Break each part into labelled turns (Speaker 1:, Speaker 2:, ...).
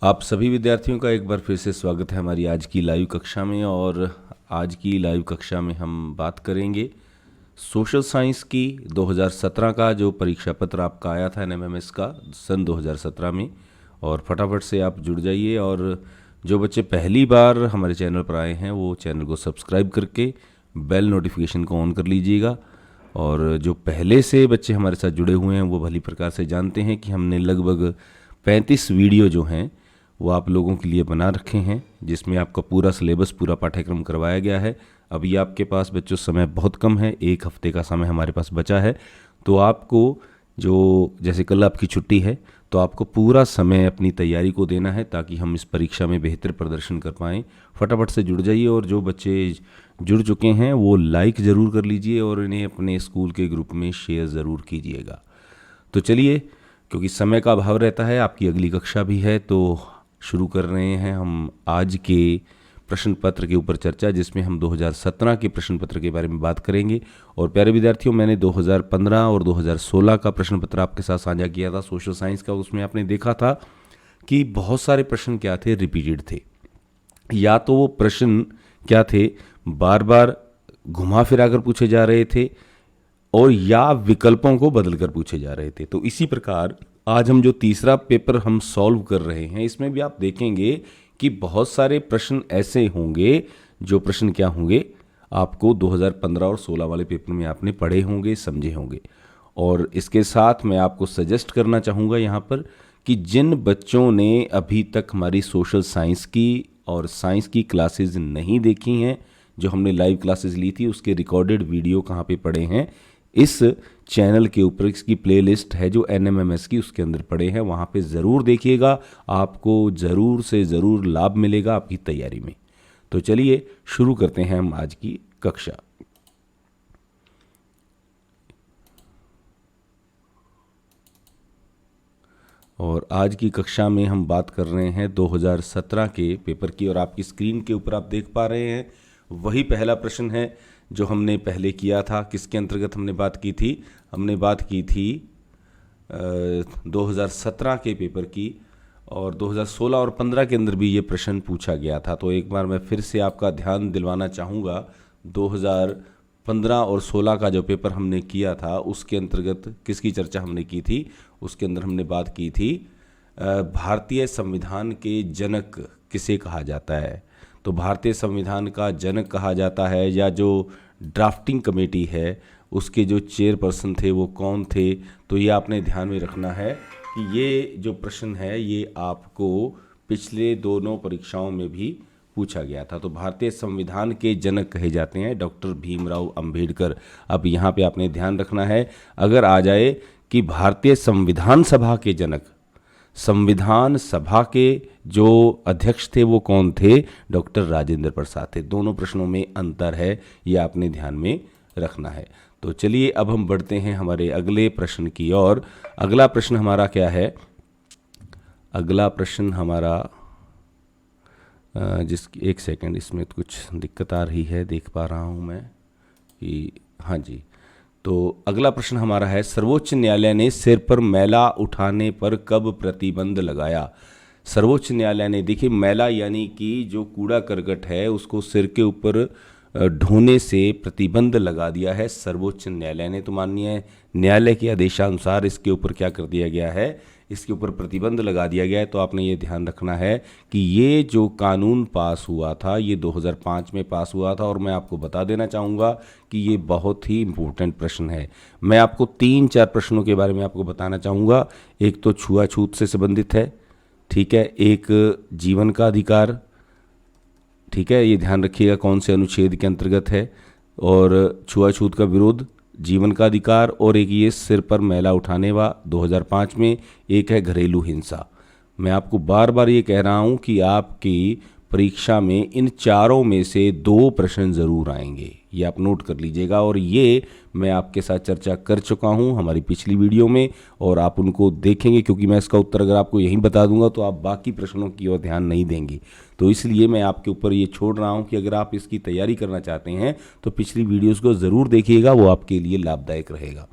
Speaker 1: आप सभी विद्यार्थियों का एक बार फिर से स्वागत है हमारी आज की लाइव कक्षा में। और आज की लाइव कक्षा में हम बात करेंगे सोशल साइंस की 2017 का जो परीक्षा पत्र आपका आया था एनएमएमएस का सन 2017 में। और फटाफट से आप जुड़ जाइए, और जो बच्चे पहली बार हमारे चैनल पर आए हैं वो चैनल को सब्सक्राइब करके बेल नोटिफिकेशन को ऑन कर लीजिएगा। और जो पहले से बच्चे हमारे साथ जुड़े हुए हैं वो भली प्रकार से जानते हैं कि हमने लगभग 35 वीडियो जो हैं वो आप लोगों के लिए बना रखे हैं, जिसमें आपका पूरा सिलेबस, पूरा पाठ्यक्रम करवाया गया है। अभी आपके पास बच्चों समय बहुत कम है, 1 हफ्ते का समय हमारे पास बचा है। तो आपको जैसे कल आपकी छुट्टी है तो आपको पूरा समय अपनी तैयारी को देना है ताकि हम इस परीक्षा में बेहतर प्रदर्शन कर पाएँ। फटाफट से जुड़ जाइए, और जो बच्चे जुड़ चुके हैं वो लाइक ज़रूर कर लीजिए और इन्हें अपने स्कूल के ग्रुप में शेयर ज़रूर कीजिएगा। तो चलिए, क्योंकि समय का अभाव रहता है, आपकी अगली कक्षा भी है, तो शुरू कर रहे हैं हम आज के प्रश्न पत्र के ऊपर चर्चा, जिसमें हम 2017 के प्रश्न पत्र के बारे में बात करेंगे। और प्यारे विद्यार्थियों, मैंने 2015 और 2016 का प्रश्न पत्र आपके साथ साझा किया था सोशल साइंस का। उसमें आपने देखा था कि बहुत सारे प्रश्न क्या थे, रिपीटेड थे। या तो वो प्रश्न क्या थे, बार बार घुमा फिरा कर पूछे जा रहे थे, और या विकल्पों को बदल कर पूछे जा रहे थे। तो इसी प्रकार आज हम जो तीसरा पेपर हम सॉल्व कर रहे हैं, इसमें भी आप देखेंगे कि बहुत सारे प्रश्न ऐसे होंगे जो प्रश्न क्या होंगे, आपको 2015 और 16 वाले पेपर में आपने पढ़े होंगे, समझे होंगे। और इसके साथ मैं आपको सजेस्ट करना चाहूँगा यहाँ पर कि जिन बच्चों ने अभी तक हमारी सोशल साइंस की और साइंस की क्लासेस नहीं देखी हैं, जो हमने लाइव क्लासेस ली थी उसके रिकॉर्डेड वीडियो कहाँ पे पड़े हैं, इस चैनल के ऊपर इसकी प्लेलिस्ट है जो एनएमएमएस की, उसके अंदर पड़े हैं, वहाँ पे ज़रूर देखिएगा। आपको ज़रूर से ज़रूर लाभ मिलेगा आपकी तैयारी में। तो चलिए शुरू करते हैं हम आज की कक्षा। और आज की कक्षा में हम बात कर रहे हैं 2017 के पेपर की, और आपकी स्क्रीन के ऊपर आप देख पा रहे हैं वही पहला प्रश्न है जो हमने पहले किया था। किसके अंतर्गत हमने बात की थी? हमने बात की थी 2017 के पेपर की, और 2016 और 15 के अंदर भी ये प्रश्न पूछा गया था। तो एक बार मैं फिर से आपका ध्यान दिलवाना चाहूँगा, 2015 और 16 का जो पेपर हमने किया था उसके अंतर्गत किसकी चर्चा हमने की थी? उसके अंदर हमने बात की थी भारतीय संविधान के जनक किसे कहा जाता है। तो भारतीय संविधान का जनक कहा जाता है, या जो ड्राफ्टिंग कमेटी है उसके जो चेयरपर्सन थे वो कौन थे? तो ये आपने ध्यान में रखना है कि ये जो प्रश्न है ये आपको पिछले दोनों परीक्षाओं में भी पूछा गया था। तो भारतीय संविधान के जनक कहे जाते हैं डॉक्टर भीमराव अंबेडकर। अब यहाँ पे आपने ध्यान रखना है, अगर आ जाए कि भारतीय संविधान सभा के जनक, संविधान सभा के जो अध्यक्ष थे वो कौन थे? डॉक्टर राजेंद्र प्रसाद थे। दोनों प्रश्नों में अंतर है, ये आपने ध्यान में रखना है। तो चलिए अब हम बढ़ते हैं हमारे अगले प्रश्न की ओर। अगला प्रश्न हमारा क्या है? अगला प्रश्न हमारा एक सेकंड, इसमें कुछ दिक्कत आ रही है, देख पा रहा हूँ मैं कि हाँ जी। तो अगला प्रश्न हमारा है, सर्वोच्च न्यायालय ने सिर पर मैला उठाने पर कब प्रतिबंध लगाया? सर्वोच्च न्यायालय ने, देखिए मैला यानी कि जो कूड़ा करकट है उसको सिर के ऊपर ढोने से प्रतिबंध लगा दिया है सर्वोच्च न्यायालय ने। तो माननीय न्यायालय के आदेशानुसार इसके ऊपर क्या कर दिया गया है? इसके ऊपर प्रतिबंध लगा दिया गया है। तो आपने ये ध्यान रखना है कि ये जो कानून पास हुआ था ये 2005 में पास हुआ था, और मैं आपको बता देना चाहूँगा कि ये बहुत ही इम्पोर्टेंट प्रश्न है। मैं आपको 3-4 प्रश्नों के बारे में आपको बताना चाहूँगा। एक तो छुआछूत से संबंधित है, ठीक है, एक जीवन का अधिकार, ठीक है, ये ध्यान रखिएगा कौन से अनुच्छेद के अंतर्गत है, और छुआछूत का विरोध, जीवन का अधिकार, और एक ये सिर पर मैला उठाने वा 2005 में, एक है घरेलू हिंसा। मैं आपको बार बार ये कह रहा हूँ कि आपकी परीक्षा में इन चारों में से 2 प्रश्न ज़रूर आएंगे, ये आप नोट कर लीजिएगा। और ये मैं आपके साथ चर्चा कर चुका हूँ हमारी पिछली वीडियो में, और आप उनको देखेंगे, क्योंकि मैं इसका उत्तर अगर आपको यहीं बता दूंगा तो आप बाकी प्रश्नों की ओर ध्यान नहीं देंगे। तो इसलिए मैं आपके ऊपर ये छोड़ रहा हूँ कि अगर आप इसकी तैयारी करना चाहते हैं तो पिछली वीडियोज़ को ज़रूर देखिएगा, वो आपके लिए लाभदायक रहेगा।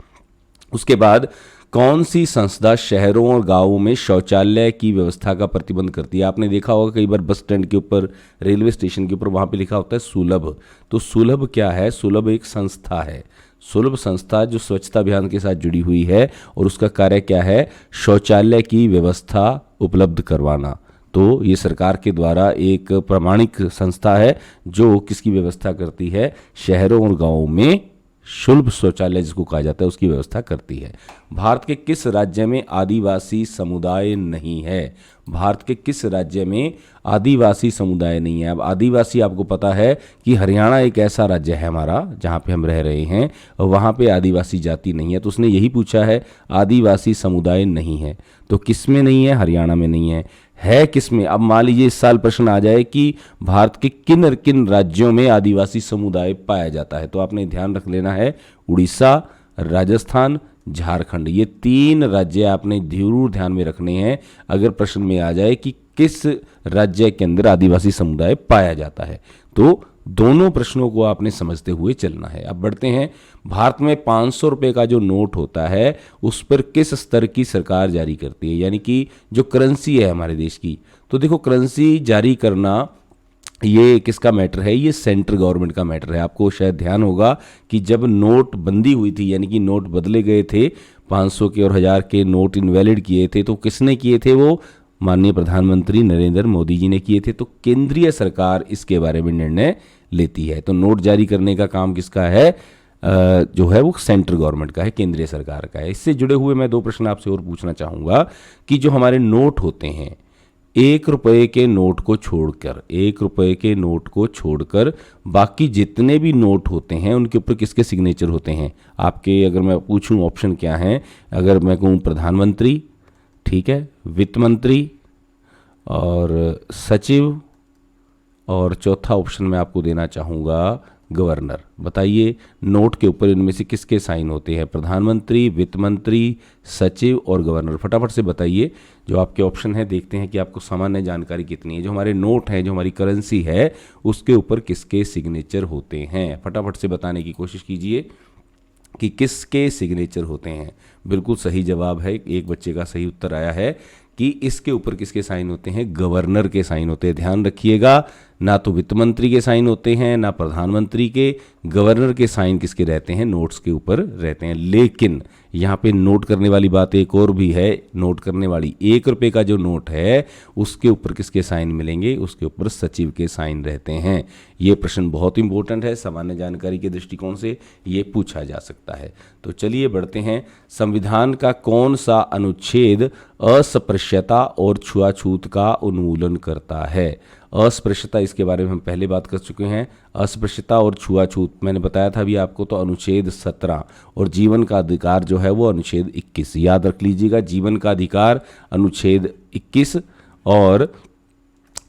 Speaker 1: उसके बाद कौन सी संस्था शहरों और गांवों में शौचालय की व्यवस्था का प्रतिबंध करती है? आपने देखा होगा कई बार बस स्टैंड के ऊपर, रेलवे स्टेशन के ऊपर, वहाँ पे लिखा होता है सुलभ। तो सुलभ क्या है? सुलभ एक संस्था है। सुलभ संस्था जो स्वच्छता अभियान के साथ जुड़ी हुई है, और उसका कार्य क्या है? शौचालय की व्यवस्था उपलब्ध करवाना। तो ये सरकार के द्वारा एक प्रामाणिक संस्था है जो किसकी व्यवस्था करती है? शहरों और गांवों में सुलभ शौचालय जिसको कहा जाता है उसकी व्यवस्था करती है। भारत के किस राज्य में आदिवासी समुदाय नहीं है? भारत के किस राज्य में आदिवासी समुदाय नहीं है? अब आदिवासी आपको पता है कि हरियाणा एक ऐसा राज्य है हमारा जहाँ पे हम रह रहे हैं, और वहाँ पे आदिवासी जाति नहीं है। तो उसने यही पूछा है, आदिवासी समुदाय नहीं है। तो किस में नहीं है? हरियाणा में नहीं है किसमें? अब मान लीजिए इस साल प्रश्न आ जाए कि भारत के किन किन राज्यों में आदिवासी समुदाय पाया जाता है, तो आपने ध्यान रख लेना है उड़ीसा, राजस्थान, झारखंड। ये 3 राज्य आपने जरूर ध्यान में रखने हैं अगर प्रश्न में आ जाए कि किस राज्य के अंदर आदिवासी समुदाय पाया जाता है। तो दोनों प्रश्नों को आपने समझते हुए चलना है। अब बढ़ते हैं, भारत में 500 रुपये का जो नोट होता है उस पर किस स्तर की सरकार जारी करती है? यानी कि जो करेंसी है हमारे देश की, तो देखो करेंसी जारी करना ये किसका मैटर है? ये सेंट्रल गवर्नमेंट का मैटर है। आपको शायद ध्यान होगा कि जब नोट बंदी हुई थी, यानी कि नोट बदले गए थे, 500 के और 1000 के नोट इनवैलिड किए थे, तो किसने किए थे? वो माननीय प्रधानमंत्री नरेंद्र मोदी जी ने किए थे। तो केंद्रीय सरकार इसके बारे में निर्णय लेती है। तो नोट जारी करने का काम किसका है? जो है वो सेंट्रल गवर्नमेंट का है, केंद्रीय सरकार का है। इससे जुड़े हुए मैं 2 प्रश्न आपसे और पूछना चाहूँगा कि जो हमारे नोट होते हैं, 1 रुपये के नोट को छोड़कर, 1 रुपये के नोट को छोड़कर बाकी जितने भी नोट होते हैं उनके ऊपर किसके सिग्नेचर होते हैं? आपके अगर मैं पूछूं ऑप्शन क्या हैं, अगर मैं कहूँ प्रधानमंत्री, ठीक है, वित्त मंत्री और सचिव, और चौथा ऑप्शन मैं आपको देना चाहूँगा गवर्नर। बताइए नोट के ऊपर इनमें से किसके साइन होते हैं? प्रधानमंत्री, वित्त मंत्री, सचिव और गवर्नर। फटाफट से बताइए जो आपके ऑप्शन है। देखते हैं कि आपको सामान्य जानकारी कितनी है। जो हमारे नोट हैं, जो हमारी करेंसी है, उसके ऊपर किसके सिग्नेचर होते हैं? फटाफट से बताने की कोशिश कीजिए कि किसके सिग्नेचर होते हैं। बिल्कुल सही जवाब है, एक बच्चे का सही उत्तर आया है कि इसके ऊपर किसके साइन होते हैं? गवर्नर के साइन होते हैं। ध्यान रखिएगा, ना तो वित्त मंत्री के साइन होते हैं, ना प्रधानमंत्री के। गवर्नर के साइन किसके रहते हैं? नोट्स के ऊपर रहते हैं। लेकिन यहाँ पे नोट करने वाली बात एक और भी है। नोट करने वाली, 1 रुपये का जो नोट है उसके ऊपर किसके साइन मिलेंगे? उसके ऊपर सचिव के साइन रहते हैं। ये प्रश्न बहुत इंपॉर्टेंट है, सामान्य जानकारी के दृष्टिकोण से ये पूछा जा सकता है। तो चलिए बढ़ते हैं। संविधान का कौन सा अनुच्छेद अस्पृश्यता और छुआछूत का उन्मूलन करता है? अस्पृश्यता, इसके बारे में हम पहले बात कर चुके हैं। अस्पृश्यता और छुआछूत मैंने बताया था अभी आपको, तो अनुच्छेद 17, और जीवन का अधिकार जो है वो अनुच्छेद 21। याद रख लीजिएगा, जीवन का अधिकार अनुच्छेद 21, और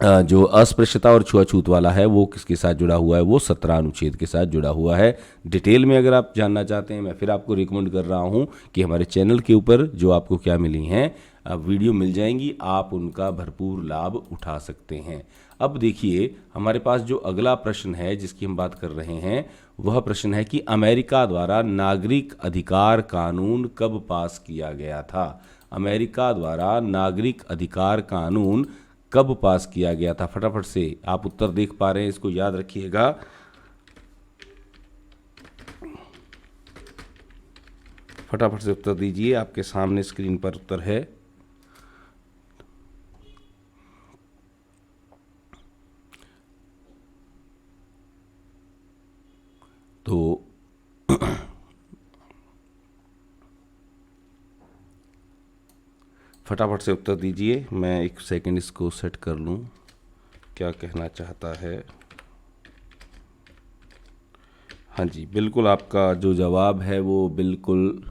Speaker 1: जो अस्पृश्यता और छुआछूत वाला है वो किसके साथ जुड़ा हुआ है? वो 17 अनुच्छेद के साथ जुड़ा हुआ है। डिटेल में अगर आप जानना चाहते हैं, मैं फिर आपको रिकमेंड कर रहा हूं कि हमारे चैनल के ऊपर जो आपको क्या मिली हैं वीडियो मिल जाएंगी, आप उनका भरपूर लाभ उठा सकते हैं। अब देखिए हमारे पास जो अगला प्रश्न है जिसकी हम बात कर रहे हैं, वह प्रश्न है कि अमेरिका द्वारा नागरिक अधिकार कानून कब पास किया गया था? अमेरिका द्वारा नागरिक अधिकार कानून कब पास किया गया था? फटाफट से आप उत्तर देख पा रहे हैं, इसको याद रखिएगा। फटाफट से उत्तर दीजिए, आपके सामने स्क्रीन पर उत्तर है। तो फटाफट से उत्तर दीजिए, मैं 1 सेकंड इसको सेट कर लूं, क्या कहना चाहता है। हाँ जी, बिल्कुल आपका जो जवाब है वो बिल्कुल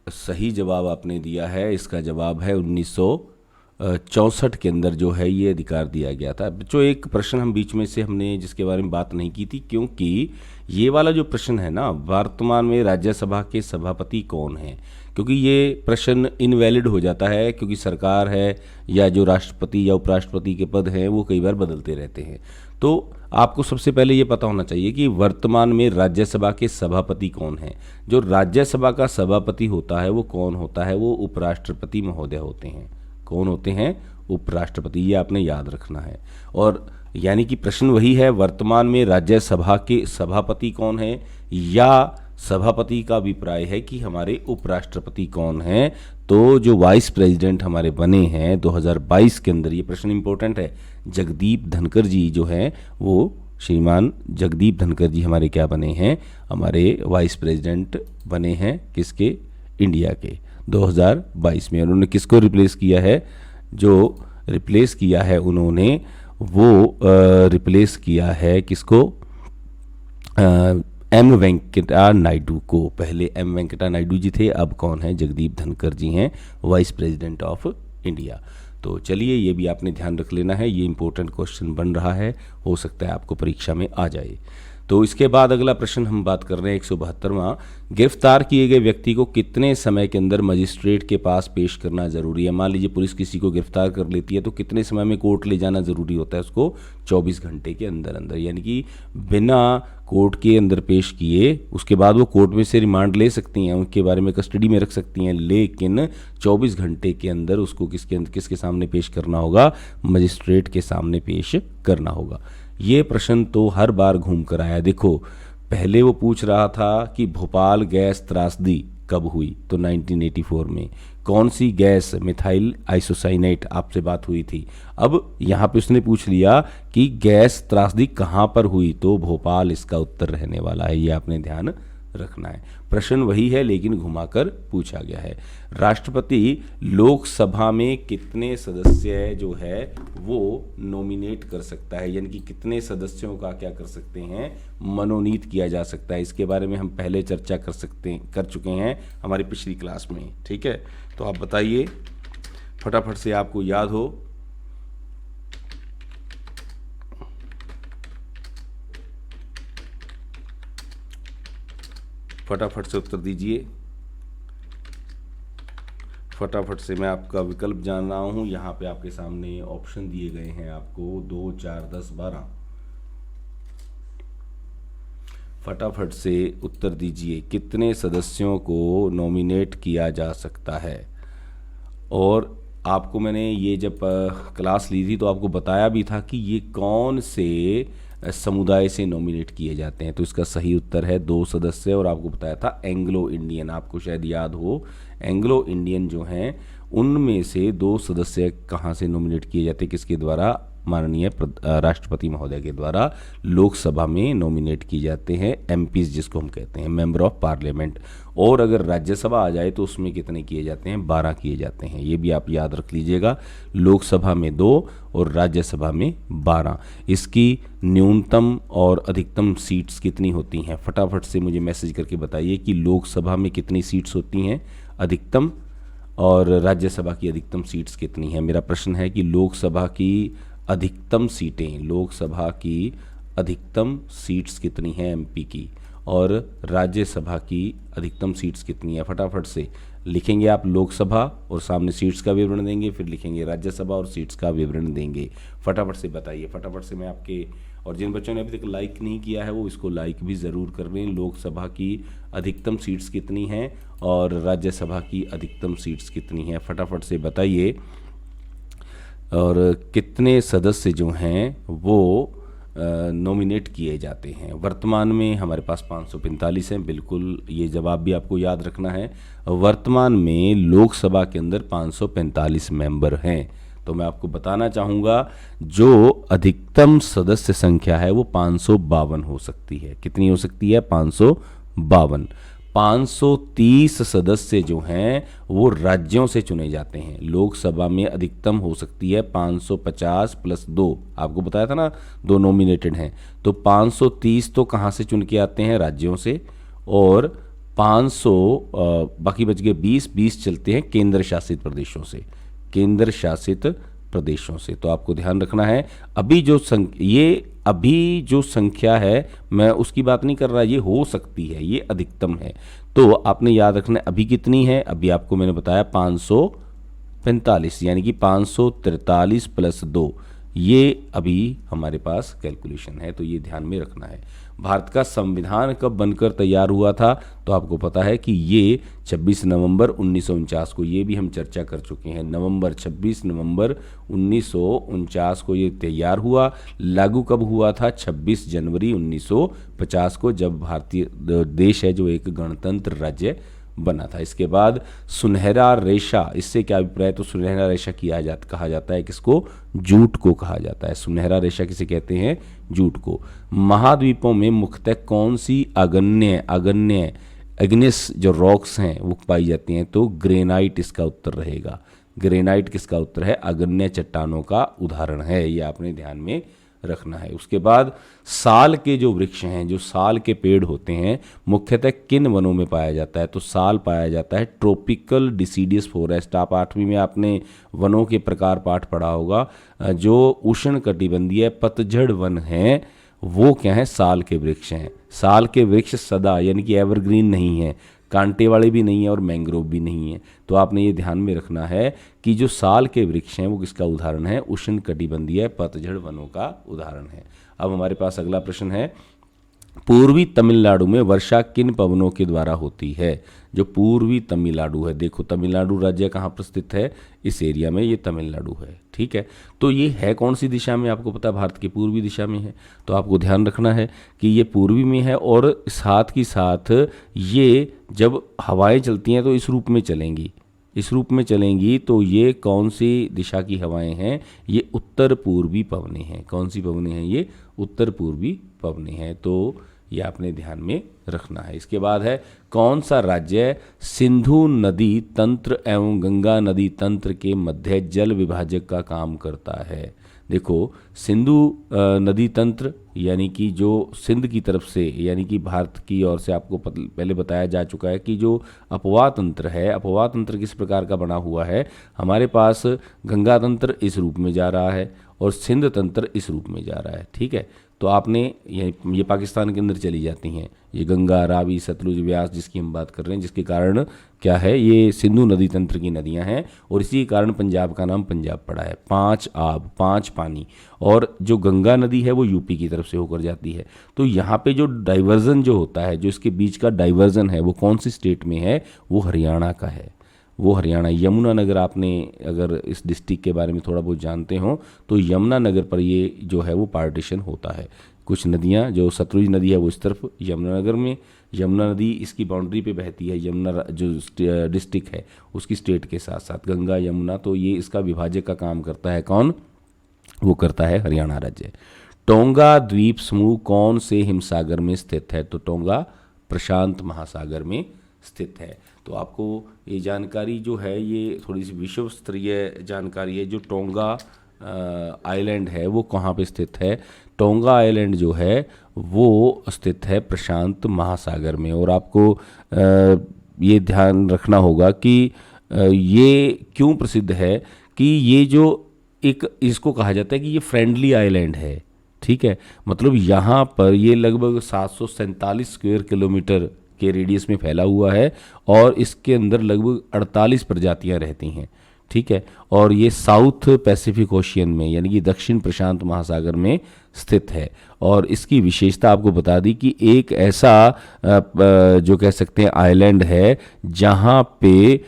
Speaker 1: सही जवाब आपने दिया है। इसका जवाब है 1964 के अंदर जो है ये अधिकार दिया गया था। जो एक प्रश्न हम बीच में से हमने जिसके बारे में बात नहीं की थी, क्योंकि ये वाला जो प्रश्न है ना, वर्तमान में राज्यसभा के सभापति कौन है, क्योंकि ये प्रश्न इनवैलिड हो जाता है, क्योंकि सरकार है या जो राष्ट्रपति या उपराष्ट्रपति के पद हैं वो कई बार बदलते रहते हैं। तो आपको सबसे पहले ये पता होना चाहिए कि वर्तमान में राज्यसभा के सभापति कौन हैं। जो राज्यसभा का सभापति होता है वो कौन होता है, वो उपराष्ट्रपति महोदय होते हैं। कौन होते हैं? उपराष्ट्रपति। ये आपने याद रखना है। और यानी कि प्रश्न वही है, वर्तमान में राज्यसभा के सभापति कौन है, या सभापति का अभिप्राय है कि हमारे उपराष्ट्रपति कौन हैं। तो जो वाइस प्रेसिडेंट हमारे बने हैं 2022 के अंदर, ये प्रश्न इंपॉर्टेंट है, जगदीप धनखड़ जी जो हैं, वो श्रीमान जगदीप धनखड़ जी हमारे क्या बने हैं, हमारे वाइस प्रेसिडेंट बने हैं किसके? इंडिया के 2022 में। उन्होंने किसको रिप्लेस किया है? जो रिप्लेस किया है उन्होंने, वो रिप्लेस किया है किसको? एम वेंकटा नायडू को। पहले एम वेंकटा नायडू जी थे, अब कौन है? जगदीप धनखड़ जी हैं, वाइस प्रेसिडेंट ऑफ इंडिया। तो चलिए, ये भी आपने ध्यान रख लेना है, ये इंपॉर्टेंट क्वेश्चन बन रहा है, हो सकता है आपको परीक्षा में आ जाए। तो इसके बाद अगला प्रश्न हम बात कर रहे हैं 172वां, गिरफ्तार किए गए व्यक्ति को कितने समय के अंदर मजिस्ट्रेट के पास पेश करना जरूरी है। मान लीजिए पुलिस किसी को गिरफ्तार कर लेती है तो कितने समय में कोर्ट ले जाना जरूरी होता है उसको? 24 घंटे के अंदर अंदर, यानी कि बिना कोर्ट के अंदर पेश किए उसके बाद वो कोर्ट में से रिमांड ले सकती हैं, उनके बारे में कस्टडी में रख सकती हैं, लेकिन 24 घंटे के अंदर उसको किसके सामने पेश करना होगा? मजिस्ट्रेट के सामने पेश करना होगा। ये प्रश्न तो हर बार घूम कर आया। देखो, पहले वो पूछ रहा था कि भोपाल गैस त्रासदी कब हुई, तो 1984 में। कौन सी गैस? मिथाइल आइसोसाइनेट, आपसे बात हुई थी। अब यहाँ पे उसने पूछ लिया कि गैस त्रासदी कहाँ पर हुई, तो भोपाल इसका उत्तर रहने वाला है। ये आपने ध्यान रखना है। प्रश्न वही है लेकिन घुमाकर पूछा गया है। राष्ट्रपति लोकसभा में कितने सदस्य जो है वो नॉमिनेट कर सकता है, यानी कि कितने सदस्यों का क्या कर सकते हैं? मनोनीत किया जा सकता है। इसके बारे में हम पहले चर्चा कर चुके हैं हमारी पिछली क्लास में। ठीक है, तो आप बताइए फटाफट से, आपको याद हो। फटाफट से उत्तर दीजिए, फटाफट से। मैं आपका विकल्प जान रहा हूं, यहां पे आपके सामने ऑप्शन दिए गए हैं आपको 2, 4, 10, 12। फटाफट से उत्तर दीजिए, कितने सदस्यों को नॉमिनेट किया जा सकता है। और आपको मैंने ये जब क्लास ली थी तो आपको बताया भी था कि ये कौन से समुदाय से नॉमिनेट किए जाते हैं। तो इसका सही उत्तर है 2 सदस्य, और आपको बताया था एंग्लो इंडियन, आपको शायद याद हो, एंग्लो इंडियन जो हैं उनमें से 2 सदस्य कहाँ से नॉमिनेट किए जाते हैं? किसके द्वारा? माननीय राष्ट्रपति महोदय के द्वारा लोकसभा में नॉमिनेट किए जाते हैं, एमपीज जिसको हम कहते हैं, मेंबर ऑफ पार्लियामेंट। और अगर राज्यसभा आ जाए तो उसमें कितने किए जाते हैं? 12 किए जाते हैं। ये भी आप याद रख लीजिएगा, लोकसभा में 2 और राज्यसभा में 12। इसकी न्यूनतम और अधिकतम सीट्स कितनी होती हैं? फटाफट से मुझे मैसेज करके बताइए कि लोकसभा में कितनी सीट्स होती हैं अधिकतम, और राज्यसभा की अधिकतम सीट्स कितनी हैं। मेरा प्रश्न है कि लोकसभा की अधिकतम सीटें, लोकसभा की अधिकतम सीट्स कितनी हैं एमपी की, और राज्यसभा की अधिकतम सीट्स कितनी है? फटाफट से लिखेंगे आप लोकसभा और सामने सीट्स का विवरण देंगे, फिर लिखेंगे राज्यसभा और सीट्स का विवरण देंगे। फटाफट से बताइए, फटाफट से। मैं आपके, और जिन बच्चों ने अभी तक लाइक नहीं किया है वो इसको लाइक भी ज़रूर कर लें। लोकसभा की अधिकतम सीट्स कितनी हैं और राज्यसभा की अधिकतम सीट्स कितनी हैं? फटाफट से बताइए। और कितने सदस्य जो हैं वो नॉमिनेट किए जाते हैं? वर्तमान में हमारे पास 545 हैं, बिल्कुल ये जवाब भी आपको याद रखना है। वर्तमान में लोकसभा के अंदर 545 मेंबर हैं। तो मैं आपको बताना चाहूँगा जो अधिकतम सदस्य संख्या है वो 552 हो सकती है। कितनी हो सकती है? 552। 530 सदस्य जो हैं वो राज्यों से चुने जाते हैं। लोकसभा में अधिकतम हो सकती है 550 प्लस 2, आपको बताया था ना 2 नॉमिनेटेड हैं, तो 530 तो कहाँ से चुन के आते हैं? राज्यों से। और 500 बाकी बच गए 20 चलते हैं केंद्र शासित प्रदेशों से, केंद्र शासित प्रदेशों से। तो आपको ध्यान रखना है, अभी जो संख्या है मैं उसकी बात नहीं कर रहा, ये हो सकती है, ये अधिकतम है। तो आपने याद रखना है अभी कितनी है। अभी आपको मैंने बताया 545, यानी कि 543 प्लस 2, ये अभी हमारे पास कैलकुलेशन है, तो ये ध्यान में रखना है। भारत का संविधान कब बनकर तैयार हुआ था, तो आपको पता है कि ये 26 नवंबर 1949 को, ये भी हम चर्चा कर चुके हैं। 26 नवंबर 1949 को ये तैयार हुआ। लागू कब हुआ था? 26 जनवरी 1950 को, जब भारतीय देश है जो एक गणतंत्र राज्य बना था। इसके बाद सुनहरा रेशा, इससे क्या अभिप्राय? तो सुनहरा रेशा कहा जाता है किसको? जूट को कहा जाता है। सुनहरा रेशा किसे कहते हैं? जूट को। महाद्वीपों में मुख्यतः कौन सी अग्नेस जो रॉक्स हैं वो पाई जाती हैं? तो ग्रेनाइट इसका उत्तर रहेगा। ग्रेनाइट किसका उत्तर है? अग्न्य चट्टानों का उदाहरण है, ये आपने ध्यान में रखना है। उसके बाद साल के जो वृक्ष हैं, जो साल के पेड़ होते हैं, मुख्यतः किन वनों में पाया जाता है? तो साल पाया जाता है ट्रॉपिकल डिसीडियस फॉरेस्ट। आप 8वीं में आपने वनों के प्रकार पाठ पढ़ा होगा। जो उष्णकटिबंधीय पतझड़ वन हैं वो क्या है? साल के वृक्ष हैं। साल के वृक्ष सदा यानी कि एवरग्रीन नहीं है, कांटे वाले भी नहीं है और मैंग्रोव भी नहीं है। तो आपने ये ध्यान में रखना है कि जो साल के वृक्ष हैं वो किसका उदाहरण है? उष्णकटिबंधीय पतझड़ वनों का उदाहरण है। अब हमारे पास अगला प्रश्न है, पूर्वी तमिलनाडु में वर्षा किन पवनों के द्वारा होती है? जो पूर्वी तमिलनाडु है, देखो तमिलनाडु राज्य कहाँ पर स्थित है? इस एरिया में, ये तमिलनाडु है, ठीक है। तो ये है कौन सी दिशा में? आपको पता है भारत की पूर्वी दिशा में है, तो आपको ध्यान रखना है कि ये पूर्वी में है। और साथ ही साथ ये जब हवाएं चलती हैं तो इस रूप में चलेंगी, इस रूप में चलेंगी। तो ये कौन सी दिशा की हवाएं हैं? ये उत्तर पूर्वी पवनें हैं। कौन सी पवनें हैं? ये उत्तर पूर्वी पवनें हैं। तो ये आपने ध्यान में रखना है। इसके बाद है, कौन सा राज्य सिंधु नदी तंत्र एवं गंगा नदी तंत्र के मध्य जल विभाजक का काम करता है? देखो सिंधु नदी तंत्र यानी कि जो सिंध की तरफ से यानी कि भारत की ओर से, आपको पहले बताया जा चुका है कि जो अपवाह तंत्र है, अपवाह तंत्र किस प्रकार का बना हुआ है? हमारे पास गंगा तंत्र इस रूप में जा रहा है और सिंध तंत्र इस रूप में जा रहा है, ठीक है। तो आपने ये पाकिस्तान के अंदर चली जाती हैं, ये गंगा, रावी, सतलुज, व्यास जिसकी हम बात कर रहे हैं, जिसके कारण क्या है? ये सिंधु नदी तंत्र की नदियां हैं और इसी के कारण पंजाब का नाम पंजाब पड़ा है। 5 आब, 5 पानी। और जो गंगा नदी है वो यूपी की तरफ से होकर जाती है। तो यहाँ पे जो डाइवर्जन जो होता है, जो इसके बीच का डाइवर्जन है, वो कौन सी स्टेट में है? वो हरियाणा का है, वो हरियाणा। यमुनानगर, आपने अगर इस डिस्ट्रिक्ट के बारे में थोड़ा बहुत जानते हो तो यमुनानगर पर ये जो है वो पार्टीशन होता है। कुछ नदियाँ, जो सतलुज नदी है वो इस तरफ यमुनानगर में, यमुना नदी इसकी बाउंड्री पे बहती है, यमुना जो डिस्ट्रिक्ट है उसकी स्टेट के साथ साथ गंगा यमुना, तो ये इसका विभाजक का काम करता है कौन? वो करता है हरियाणा राज्य। टोंगा द्वीप समूह कौन से हिमसागर में स्थित है? तो टोंगा प्रशांत महासागर में स्थित है। तो आपको ये जानकारी जो है ये थोड़ी सी विश्व स्तरीय जानकारी है। जो टोंगा आइलैंड है वो कहाँ पे स्थित है? टोंगा आइलैंड जो है वो स्थित है प्रशांत महासागर में। और आपको ये ध्यान रखना होगा कि ये क्यों प्रसिद्ध है कि ये जो एक इसको कहा जाता है कि ये फ्रेंडली आइलैंड है, ठीक है। मतलब यहाँ पर ये लगभग 747 स्क्वायर किलोमीटर के रेडियस में फैला हुआ है और इसके अंदर लगभग 48 प्रजातियां रहती हैं, ठीक है। और ये साउथ पैसिफिक ओशियन में यानी कि दक्षिण प्रशांत महासागर में स्थित है। और इसकी विशेषता आपको बता दी कि एक ऐसा जो कह सकते हैं आइलैंड है जहाँ पे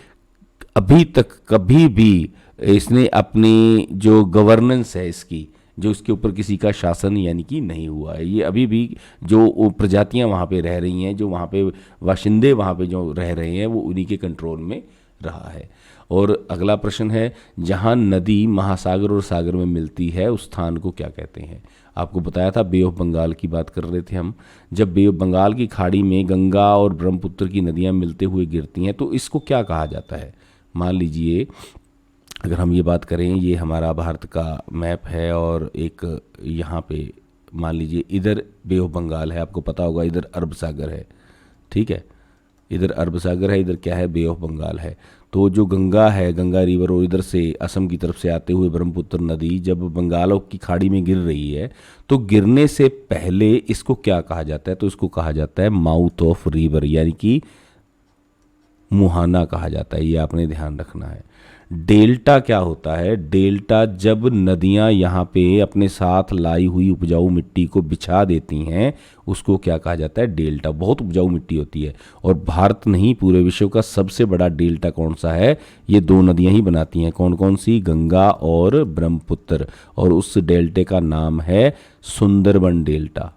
Speaker 1: अभी तक कभी भी इसने अपनी जो गवर्नेंस है इसकी, जो इसके ऊपर किसी का शासन यानी कि नहीं हुआ है। ये अभी भी जो प्रजातियां वहाँ पे रह रही हैं, जो वहाँ पे वाशिंदे वहाँ पे जो रह रहे हैं, वो उन्हीं के कंट्रोल में रहा है। और अगला प्रश्न है, जहाँ नदी महासागर और सागर में मिलती है उस स्थान को क्या कहते हैं? आपको बताया था बे ऑफ बंगाल की बात कर रहे थे हम। जब बे ऑफ बंगाल की खाड़ी में गंगा और ब्रह्मपुत्र की नदियाँ मिलते हुए गिरती हैं तो इसको क्या कहा जाता है? मान लीजिए अगर हम ये बात करें, ये हमारा भारत का मैप है और एक यहाँ पे मान लीजिए इधर बे ऑफ बंगाल है, आपको पता होगा इधर अरब सागर है, ठीक है। इधर अरब सागर है, इधर क्या है? बे ऑफ बंगाल है। तो जो गंगा है, गंगा रिवर, और इधर से असम की तरफ से आते हुए ब्रह्मपुत्र नदी जब बंगाल की खाड़ी में गिर रही है तो गिरने से पहले इसको क्या कहा जाता है? तो इसको कहा जाता है माउथ ऑफ रिवर यानी कि मुहाना कहा जाता है। ये आपने ध्यान रखना है। डेल्टा क्या होता है? डेल्टा जब नदियां यहाँ पे अपने साथ लाई हुई उपजाऊ मिट्टी को बिछा देती हैं, उसको क्या कहा जाता है? डेल्टा। बहुत उपजाऊ मिट्टी होती है, और भारत नहीं पूरे विश्व का सबसे बड़ा डेल्टा कौन सा है? ये दो नदियां ही बनाती हैं। कौन कौन सी? गंगा और ब्रह्मपुत्र। और उस डेल्टे का नाम है सुंदरबन डेल्टा।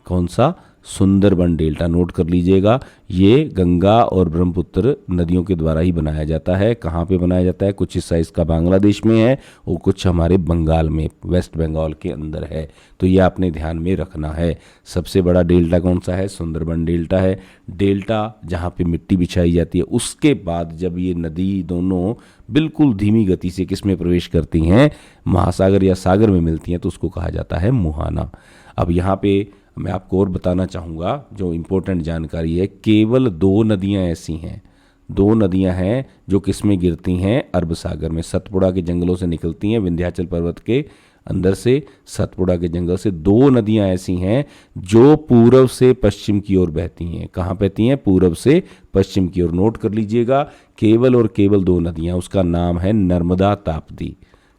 Speaker 1: कौन सा? सुंदरबन डेल्टा। नोट कर लीजिएगा, ये गंगा और ब्रह्मपुत्र नदियों के द्वारा ही बनाया जाता है। कहाँ पे बनाया जाता है? कुछ हिस्सा इसका बांग्लादेश में है और कुछ हमारे बंगाल में, वेस्ट बंगाल के अंदर है। तो ये आपने ध्यान में रखना है। सबसे बड़ा डेल्टा कौन सा है? सुंदरबन डेल्टा है। डेल्टा जहाँ पे मिट्टी बिछाई जाती है, उसके बाद जब ये नदी दोनों बिल्कुल धीमी गति से किस में प्रवेश करती हैं? महासागर या सागर में मिलती हैं, तो उसको कहा जाता है मुहाना। अब यहाँ पे मैं आपको और बताना चाहूँगा जो इम्पोर्टेंट जानकारी है। केवल दो नदियाँ ऐसी हैं, दो नदियाँ हैं जो किस में गिरती हैं? अरब सागर में। सतपुड़ा के जंगलों से निकलती हैं, विंध्याचल पर्वत के अंदर से, सतपुड़ा के जंगल से दो नदियाँ ऐसी हैं जो पूर्व से पश्चिम की ओर बहती हैं। कहाँ बहती हैं? पूर्व से पश्चिम की ओर। नोट कर लीजिएगा, केवल और केवल दो नदियाँ। उसका नाम है नर्मदा, ताप्ती।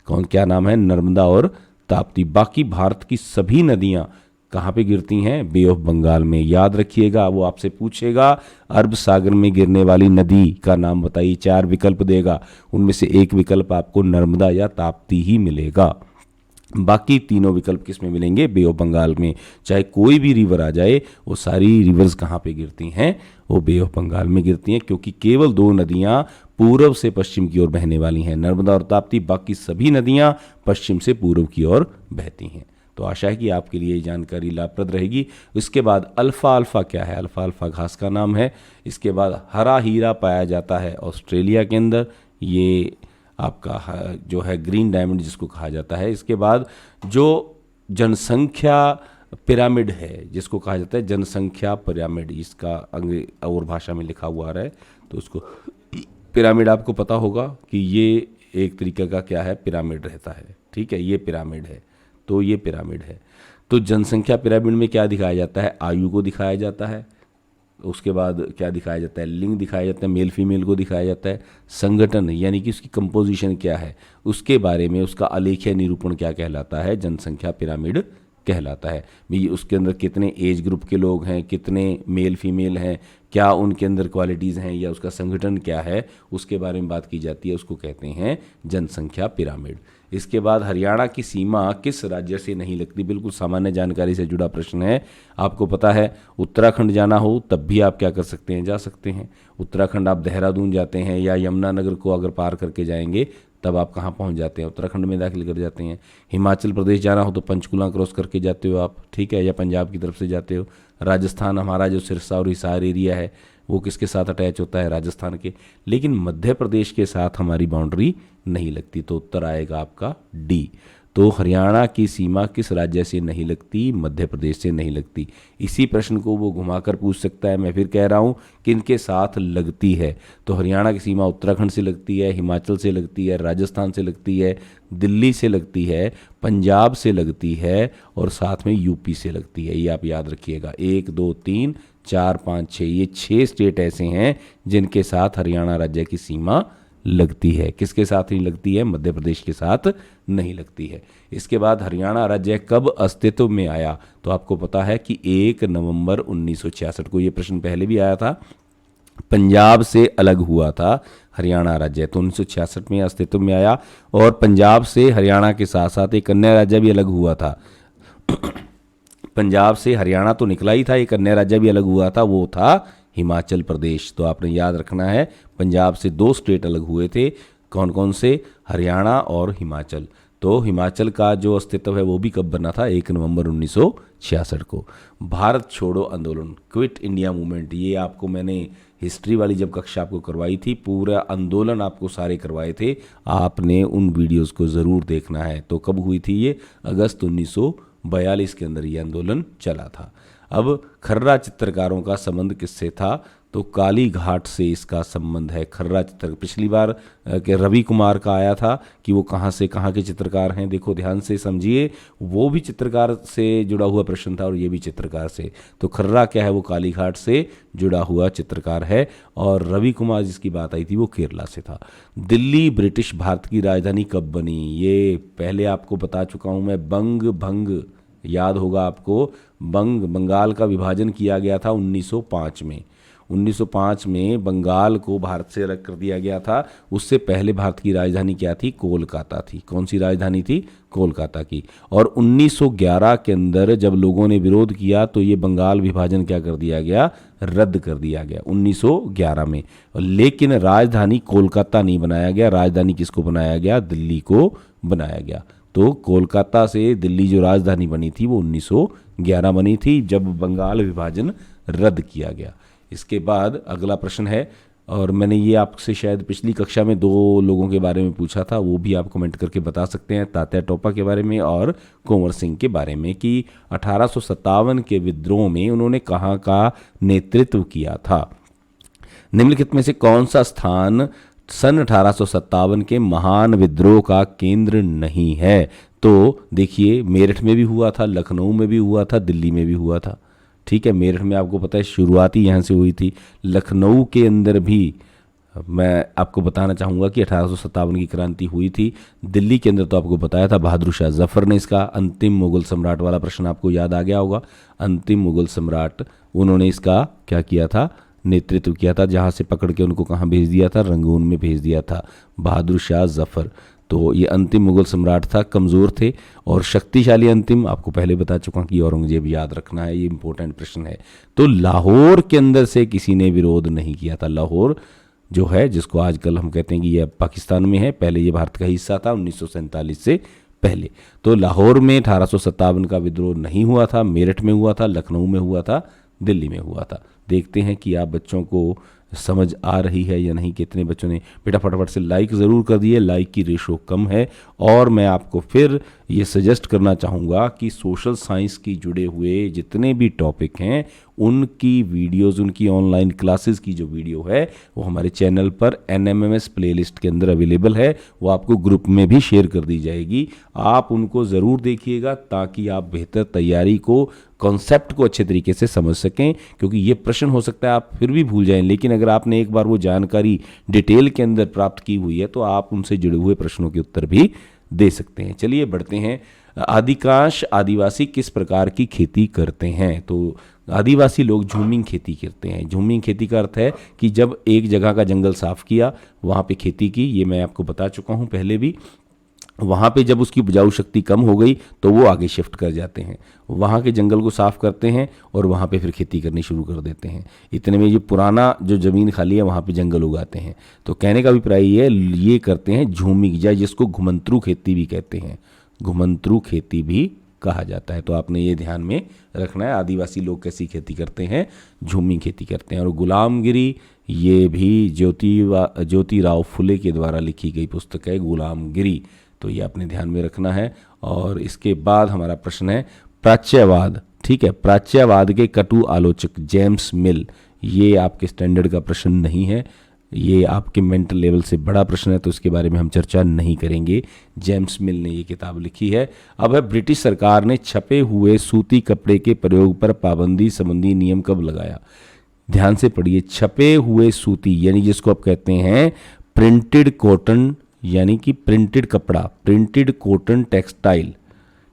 Speaker 1: कौन? क्या नाम है? नर्मदा और ताप्ती। बाकी भारत की सभी नदियाँ कहाँ पे गिरती हैं? बे ऑफ बंगाल में। याद रखिएगा, वो आपसे पूछेगा अरब सागर में गिरने वाली नदी का नाम बताइए, 4 विकल्प देगा, उनमें से एक विकल्प आपको नर्मदा या ताप्ती ही मिलेगा। बाकी तीनों विकल्प किस में मिलेंगे? बे ऑफ बंगाल में। चाहे कोई भी रिवर आ जाए, वो सारी रिवर्स कहाँ पे गिरती हैं? वो बे ऑफ बंगाल में गिरती हैं, क्योंकि केवल दो नदियाँ पूर्व से पश्चिम की ओर बहने वाली हैं, नर्मदा और ताप्ती। बाकी सभी नदियाँ पश्चिम से पूर्व की ओर बहती हैं। तो आशा है कि आपके लिए ये जानकारी लाभप्रद रहेगी। इसके बाद अल्फ़ा अल्फ़ा क्या है? अल्फ़ा अल्फ़ा घास का नाम है। इसके बाद हरा हीरा पाया जाता है ऑस्ट्रेलिया के अंदर, ये आपका जो है ग्रीन डायमंड जिसको कहा जाता है। इसके बाद जो जनसंख्या पिरामिड है, जिसको कहा जाता है जनसंख्या पिरामिड, इसका अंग्रेजी और भाषा में लिखा हुआ आ रहा है, तो उसको पिरामिड आपको पता होगा कि ये एक तरीके का क्या है? पिरामिड रहता है। ठीक है, ये पिरामिड है, तो ये पिरामिड है। तो जनसंख्या पिरामिड में क्या दिखाया जाता है? आयु को दिखाया जाता है। उसके बाद क्या दिखाया जाता है? लिंग दिखाया जाता है, मेल फीमेल को दिखाया जाता है। संगठन यानी कि उसकी कंपोजिशन क्या है, उसके बारे में उसका आलेखीय निरूपण क्या कहलाता है? जनसंख्या पिरामिड कहलाता है। भाई उसके अंदर कितने एज ग्रुप के लोग हैं, कितने मेल फीमेल हैं, क्या उनके अंदर क्वालिटीज़ हैं, या उसका संगठन क्या है, उसके बारे में बात की जाती है, उसको कहते हैं जनसंख्या पिरामिड। इसके बाद हरियाणा की सीमा किस राज्य से नहीं लगती? बिल्कुल सामान्य जानकारी से जुड़ा प्रश्न है। आपको पता है उत्तराखंड जाना हो तब भी आप क्या कर सकते हैं? जा सकते हैं। उत्तराखंड आप देहरादून जाते हैं या यमुनानगर को अगर पार करके जाएंगे तब आप कहाँ पहुँच जाते हैं? उत्तराखंड में दाखिल कर जाते हैं। हिमाचल प्रदेश जाना हो तो पंचकुला क्रॉस करके जाते हो आप, ठीक है, या पंजाब की तरफ से जाते हो। राजस्थान, हमारा जो सिरसा और हिसार एरिया है वो किसके साथ अटैच होता है? राजस्थान के। लेकिन मध्य प्रदेश के साथ हमारी बाउंड्री नहीं लगती, तो उत्तर आएगा आपका डी। तो हरियाणा की सीमा किस राज्य से नहीं लगती? मध्य प्रदेश से नहीं लगती। इसी प्रश्न को वो घुमाकर पूछ सकता है। मैं फिर कह रहा हूँ किनके साथ लगती है? तो हरियाणा की सीमा उत्तराखंड से लगती है, हिमाचल से लगती है, राजस्थान से लगती है, दिल्ली से लगती है, पंजाब से लगती है और साथ में यूपी से लगती है। ये आप याद रखिएगा। 1 2 3 4 5 6, ये 6 स्टेट ऐसे हैं जिनके साथ हरियाणा राज्य की सीमा लगती है। किसके साथ नहीं लगती है? मध्य प्रदेश के साथ नहीं लगती है। इसके बाद हरियाणा राज्य कब अस्तित्व में आया? तो आपको पता है कि 1 नवंबर 1966 को। ये प्रश्न पहले भी आया था। पंजाब से अलग हुआ था हरियाणा राज्य, तो 1966 में अस्तित्व में आया। और पंजाब से हरियाणा के साथ साथ एक अन्य राज्य भी अलग हुआ था। पंजाब से हरियाणा तो निकला ही था, एक अन्य राज्य भी अलग हुआ था, वो था हिमाचल प्रदेश। तो आपने याद रखना है, पंजाब से 2 स्टेट अलग हुए थे। कौन कौन से? हरियाणा और हिमाचल। तो हिमाचल का जो अस्तित्व है वो भी कब बना था? 1 नवंबर 1966 को। भारत छोड़ो आंदोलन, क्विट इंडिया मूवमेंट, ये आपको मैंने हिस्ट्री वाली जब कक्षा आपको करवाई थी, पूरा आंदोलन आपको सारे करवाए थे, आपने उन वीडियोस को ज़रूर देखना है। तो कब हुई थी ये? अगस्त 1942 के अंदर ये आंदोलन चला था। अब खर्रा चित्रकारों का संबंध किससे था? तो काली घाट से इसका संबंध है। खर्रा चित्र पिछली बार के रवि कुमार का आया था कि वो कहाँ से कहाँ के चित्रकार हैं। देखो ध्यान से समझिए, वो भी चित्रकार से जुड़ा हुआ प्रश्न था और ये भी चित्रकार से। तो खर्रा क्या है, वो काली घाट से जुड़ा हुआ चित्रकार है। और रवि कुमार जिसकी बात आई थी वो केरला से था। दिल्ली ब्रिटिश भारत की राजधानी कब बनी, ये पहले आपको बता चुका हूँ मैं। बंग भंग याद होगा आपको, बंगाल का विभाजन किया गया था 1905 में। 1905 में बंगाल को भारत से अलग कर दिया गया था। उससे पहले भारत की राजधानी क्या थी, कोलकाता थी। कौन सी राजधानी थी, कोलकाता की। और 1911 के अंदर जब लोगों ने विरोध किया तो ये बंगाल विभाजन क्या कर दिया गया, रद्द कर दिया गया 1911 में। लेकिन राजधानी कोलकाता नहीं बनाया गया, राजधानी किसको बनाया गया, दिल्ली को बनाया गया। तो कोलकाता से दिल्ली जो राजधानी बनी थी वो 1911 बनी थी, जब बंगाल विभाजन रद्द किया गया। इसके बाद अगला प्रश्न है, और मैंने ये आपसे शायद पिछली कक्षा में 2 लोगों के बारे में पूछा था, वो भी आप कमेंट करके बता सकते हैं, तात्या टोपा के बारे में और कुंवर सिंह के बारे में, कि 1857 के विद्रोह में उन्होंने कहाँ का नेतृत्व किया था। निम्नलिखित में से कौन सा स्थान सन 1857 के महान विद्रोह का केंद्र नहीं है। तो देखिए, मेरठ में भी हुआ था, लखनऊ में भी हुआ था, दिल्ली में भी हुआ था। ठीक है, मेरठ में आपको पता है शुरुआत ही यहाँ से हुई थी। लखनऊ के अंदर भी मैं आपको बताना चाहूँगा कि 1857 की क्रांति हुई थी। दिल्ली के अंदर तो आपको बताया था बहादुर शाह जफर ने इसका, अंतिम मुगल सम्राट वाला प्रश्न आपको याद आ गया होगा। अंतिम मुगल सम्राट, उन्होंने इसका क्या किया था, नेतृत्व किया था। जहाँ से पकड़ के उनको कहाँ भेज दिया था, रंगून में भेज दिया था, बहादुर शाह जफर। तो ये अंतिम मुगल सम्राट था, कमज़ोर थे। और शक्तिशाली अंतिम आपको पहले बता चुका कि औरंगजेब, याद रखना है, ये इंपॉर्टेंट प्रश्न है। तो लाहौर के अंदर से किसी ने विरोध नहीं किया था। लाहौर जो है, जिसको आजकल हम कहते हैं कि ये पाकिस्तान में है, पहले ये भारत का हिस्सा था 1947 से पहले। तो लाहौर में 1857 का विद्रोह नहीं हुआ था, मेरठ में हुआ था, लखनऊ में हुआ था, दिल्ली में हुआ था। देखते हैं कि आप बच्चों को समझ आ रही है या नहीं। कितने बच्चों ने बेटा फटाफट से लाइक ज़रूर कर दिए, लाइक की रेशो कम है। और मैं आपको फिर ये सजेस्ट करना चाहूँगा कि सोशल साइंस की जुड़े हुए जितने भी टॉपिक हैं उनकी वीडियोस, उनकी ऑनलाइन क्लासेस की जो वीडियो है वो हमारे चैनल पर NMMS प्लेलिस्ट के अंदर अवेलेबल है। वो आपको ग्रुप में भी शेयर कर दी जाएगी, आप उनको ज़रूर देखिएगा ताकि आप बेहतर तैयारी को, कॉन्सेप्ट को अच्छे तरीके से समझ सकें। क्योंकि ये प्रश्न हो सकता है आप फिर भी भूल जाएं, लेकिन अगर आपने एक बार वो जानकारी डिटेल के अंदर प्राप्त की हुई है तो आप उनसे जुड़े हुए प्रश्नों के उत्तर भी दे सकते हैं। चलिए बढ़ते हैं। अधिकांश आदिवासी किस प्रकार की खेती करते हैं। तो आदिवासी लोग झूमिंग खेती करते हैं। झूमिंग खेती का अर्थ है कि जब एक जगह का जंगल साफ किया, वहाँ पे खेती की, ये मैं आपको बता चुका हूँ पहले भी। वहाँ पे जब उसकी उपजाऊ शक्ति कम हो गई तो वो आगे शिफ्ट कर जाते हैं, वहाँ के जंगल को साफ़ करते हैं और वहाँ पे फिर खेती करनी शुरू कर देते हैं। इतने में ये पुराना जो ज़मीन खाली है वहाँ पे जंगल उगाते हैं। तो कहने का अभिप्राय ये है, ये करते हैं झूमिंग, या जिसको घुमंतरू खेती भी कहते हैं, घुमंतरू खेती भी कहा जाता है। तो आपने ये ध्यान में रखना है, आदिवासी लोग कैसी खेती करते हैं, झूमिंग खेती करते हैं। और गुलामगिरी, ये भी ज्योतिराव फुले के द्वारा लिखी गई पुस्तक है गुलामगिरी, तो ये आपने ध्यान में रखना है। और इसके बाद हमारा प्रश्न है प्राच्यवाद। ठीक है, प्राच्यवाद के कटु आलोचक जेम्स मिल, ये आपके स्टैंडर्ड का प्रश्न नहीं है, ये आपके मेंटल लेवल से बड़ा प्रश्न है, तो इसके बारे में हम चर्चा नहीं करेंगे। जेम्स मिल ने ये किताब लिखी है। अब है ब्रिटिश सरकार ने छपे हुए सूती कपड़े के प्रयोग पर पाबंदी संबंधी नियम कब लगाया। ध्यान से पढ़िए, छपे हुए सूती यानी जिसको आप कहते हैं प्रिंटेड कॉटन, यानी कि प्रिंटेड कपड़ा, प्रिंटेड कॉटन टेक्सटाइल।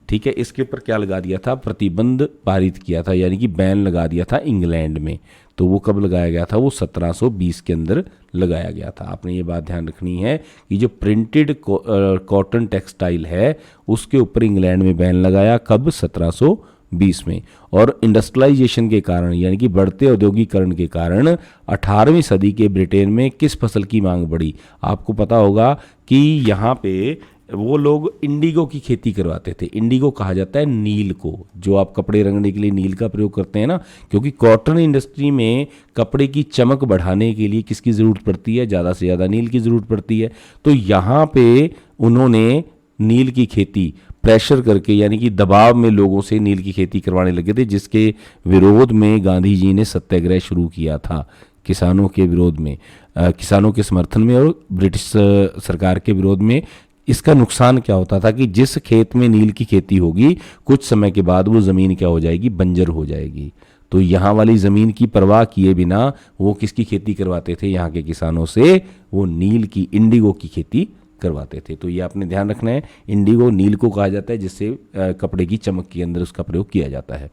Speaker 1: ठीक है, इसके ऊपर क्या लगा दिया था, प्रतिबंध पारित किया था, यानी कि बैन लगा दिया था इंग्लैंड में। तो वो कब लगाया गया था, वो 1720 के अंदर लगाया गया था। आपने ये बात ध्यान रखनी है कि जो प्रिंटेड कॉटन टेक्सटाइल है उसके ऊपर इंग्लैंड में बैन लगाया, कब, 1720 में। और इंडस्ट्रियलाइजेशन के कारण, यानी कि बढ़ते औद्योगिकरण के कारण 18वीं सदी के ब्रिटेन में किस फसल की मांग बढ़ी। आपको पता होगा कि यहाँ पे वो लोग इंडिगो की खेती करवाते थे। इंडिगो कहा जाता है नील को, जो आप कपड़े रंगने के लिए नील का प्रयोग करते हैं ना, क्योंकि कॉटन इंडस्ट्री में कपड़े की चमक बढ़ाने के लिए किसकी ज़रूरत पड़ती है, ज़्यादा से ज़्यादा नील की ज़रूरत पड़ती है। तो यहाँ पे उन्होंने नील की खेती प्रेशर करके, यानी कि दबाव में लोगों से नील की खेती करवाने लगे थे, जिसके विरोध में गांधी जी ने सत्याग्रह शुरू किया था। किसानों के विरोध में, किसानों के समर्थन में और ब्रिटिश सरकार के विरोध में। इसका नुकसान क्या होता था कि जिस खेत में नील की खेती होगी कुछ समय के बाद वो ज़मीन क्या हो जाएगी, बंजर हो जाएगी। तो यहाँ वाली ज़मीन की परवाह किए बिना वो किसकी खेती करवाते थे, यहाँ के किसानों से वो नील की, इंडिगो की खेती करवाते थे। तो ये आपने ध्यान रखना है, इंडिगो नील को कहा जाता है जिससे कपड़े की चमक के अंदर उसका प्रयोग किया जाता है।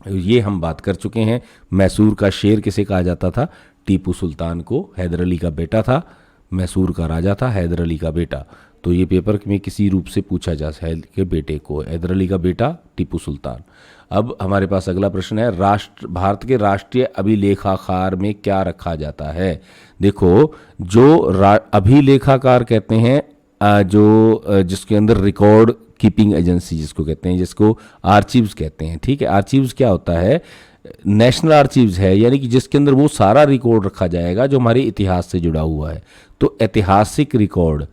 Speaker 1: ये हम बात कर चुके हैं। मैसूर का शेर किसे कहा जाता था, टीपू सुल्तान को, हैदर अली का बेटा था, मैसूर का राजा था, हैदर अली का बेटा। तो ये पेपर में किसी रूप से पूछा जा सकता है के बेटे को, हैदर अली का बेटा टीपू सुल्तान। अब हमारे पास अगला प्रश्न है, भारत के राष्ट्रीय अभिलेखागार में क्या रखा जाता है। देखो, जो अभिलेखागार कहते हैं जिसके अंदर रिकॉर्ड कीपिंग एजेंसी जिसको कहते हैं, जिसको आर्चीव्स कहते हैं, ठीक है। आर्चीव्स क्या होता है, नेशनल आर्चीव्स है, यानी कि जिसके अंदर वो सारा रिकॉर्ड रखा जाएगा जो हमारे इतिहास से जुड़ा हुआ है। तो ऐतिहासिक रिकॉर्ड,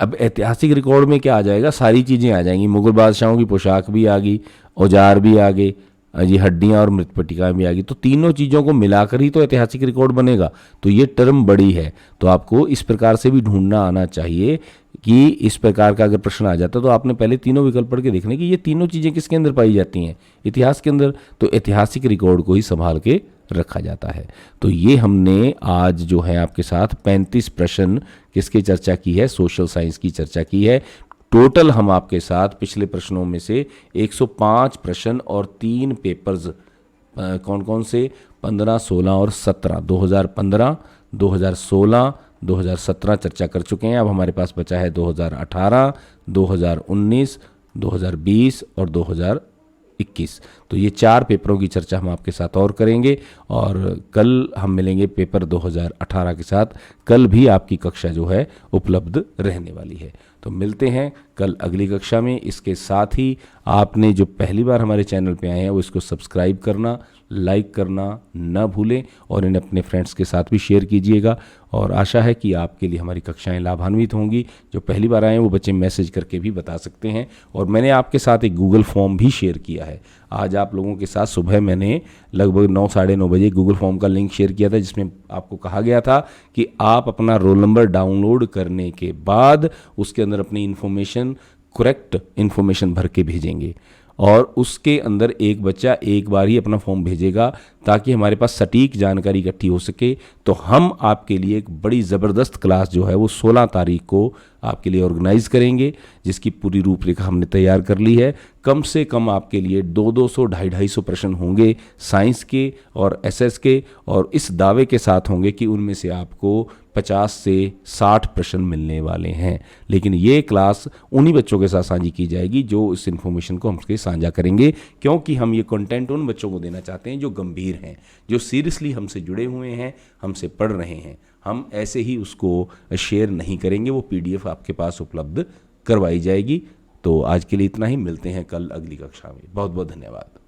Speaker 1: अब ऐतिहासिक रिकॉर्ड में क्या आ जाएगा, सारी चीज़ें आ जाएंगी। मुगल बादशाहों की पोशाक भी आ गई, औजार भी आ गए, ये हड्डियाँ और मृत पट्टिकाएँ भी आ गई। तो तीनों चीज़ों को मिलाकर ही तो ऐतिहासिक रिकॉर्ड बनेगा। तो ये टर्म बड़ी है, तो आपको इस प्रकार से भी ढूंढना आना चाहिए कि इस प्रकार का अगर प्रश्न आ जाता है तो आपने पहले तीनों विकल्प पढ़ के देखने कि ये तीनों चीज़ें किसके अंदर पाई जाती हैं, इतिहास के अंदर। तो ऐतिहासिक रिकॉर्ड को ही संभाल के रखा जाता है। तो ये हमने आज जो है आपके साथ 35 प्रश्न किसकी चर्चा की है, सोशल साइंस की चर्चा की है। टोटल हम आपके साथ पिछले प्रश्नों में से 105 प्रश्न और 3 पेपर्स कौन कौन से, 15, 16 और 17, 2015, 2016, 2017 चर्चा कर चुके हैं। अब हमारे पास बचा है 2018, 2019, 2020 और 2021। तो ये 4 पेपरों की चर्चा हम आपके साथ और करेंगे और कल हम मिलेंगे पेपर 2018 के साथ। कल भी आपकी कक्षा जो है उपलब्ध रहने वाली है। तो मिलते हैं कल अगली कक्षा में। इसके साथ ही आपने जो पहली बार हमारे चैनल पे आए हैं वो इसको सब्सक्राइब करना, लाइक करना ना भूलें और इन्हें अपने फ्रेंड्स के साथ भी शेयर कीजिएगा। और आशा है कि आपके लिए हमारी कक्षाएं लाभान्वित होंगी। जो पहली बार आए हैं वो बच्चे मैसेज करके भी बता सकते हैं। और मैंने आपके साथ एक गूगल फॉर्म भी शेयर किया है। आज आप लोगों के साथ सुबह मैंने लगभग 9, साढ़े 9 बजे गूगल फॉर्म का लिंक शेयर किया था, जिसमें आपको कहा गया था कि आप अपना रोल नंबर डाउनलोड करने के बाद उसके अंदर अपनी इन्फॉर्मेशन, करेक्ट इन्फॉर्मेशन भर के भेजेंगे और उसके अंदर एक बच्चा एक बार ही अपना फॉर्म भेजेगा ताकि हमारे पास सटीक जानकारी इकट्ठी हो सके। तो हम आपके लिए एक बड़ी ज़बरदस्त क्लास जो है वो 16 तारीख को आपके लिए ऑर्गेनाइज करेंगे, जिसकी पूरी रूपरेखा हमने तैयार कर ली है। कम से कम आपके लिए 200, 250 प्रश्न होंगे साइंस के और एसएस के, और इस दावे के साथ होंगे कि उनमें से आपको 50 से 60 प्रश्न मिलने वाले हैं। लेकिन ये क्लास उन्हीं बच्चों के साथ साझी की जाएगी जो इस इन्फॉर्मेशन को हमसे साझा करेंगे, क्योंकि हम ये कंटेंट उन बच्चों को देना चाहते हैं जो गंभीर हैं, जो सीरियसली हमसे जुड़े हुए हैं, हमसे पढ़ रहे हैं। हम ऐसे ही उसको शेयर नहीं करेंगे, वो पीडीएफ आपके पास उपलब्ध करवाई जाएगी। तो आज के लिए इतना ही, मिलते हैं कल अगली कक्षा में। बहुत बहुत धन्यवाद।